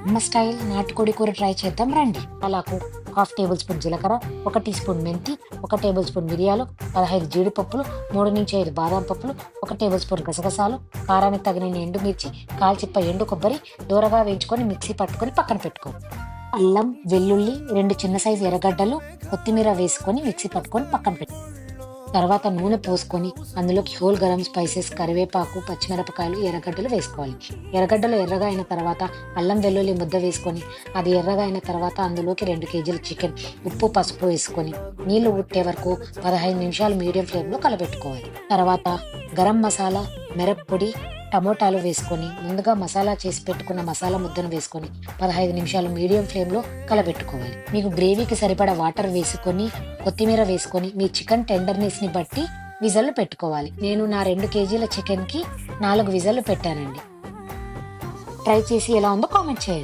అమ్మ స్టైల్ నాటుకోడి కూర ట్రై చేద్దాం రండి. అలాకు 1/2 టేబుల్ స్పూన్ జీలకర్ర, 1 టీ స్పూన్ మెంతి, 1 టేబుల్ స్పూన్ మిరియాలు, 15 జీడిపప్పులు, 3-5 బాదం పప్పులు, 1 టేబుల్ స్పూన్ గసగసాలు, కారానికి తగినన్ని ఎండుమిర్చి, కాల్చిప్ప ఎండు కొబ్బరి దూరగా వేయించుకొని మిక్సీ పట్టుకొని పక్కన పెట్టుకో. అల్లం, వెల్లుల్లి, 2 చిన్న సైజు ఎర్రగడ్డలు, కొత్తిమీర వేసుకొని మిక్సీ పట్టుకొని పక్కన పెట్టు. తర్వాత నూనె పోసుకొని అందులోకి హోల్ గరం స్పైసెస్, కరివేపాకు, పచ్చిమిరపకాయలు, ఎర్రగడ్డలు వేసుకోవాలి. ఎర్రగడ్డలు ఎర్రగా అయిన తర్వాత అల్లం వెల్లుల్లి ముద్ద వేసుకొని అది ఎర్రగా అయిన తర్వాత అందులోకి 2 కేజీల చికెన్, ఉప్పు పసుపు వేసుకొని నీళ్లు ఉట్టే వరకు 15 నిమిషాలు మీడియం ఫ్లేమ్లో కలబెట్టుకోవాలి. తర్వాత గరం మసాలా, మిరప్పొడి, టమోటాలు వేసుకొని ముందుగా మసాలా చేసి పెట్టుకున్న మసాలా ముద్దను వేసుకొని 15 నిమిషాలు మీడియం ఫ్లేమ్లో కలబెట్టుకోవాలి. మీకు గ్రేవీకి సరిపడా వాటర్ వేసుకొని కొత్తిమీర వేసుకొని మీ చికెన్ టెండర్నెస్ని బట్టి విజల్లు పెట్టుకోవాలి. నేను నా 2 కేజీల చికెన్కి 4 విజల్లు పెట్టానండి. ట్రై చేసి ఎలా ఉందో కామెంట్ చేయండి.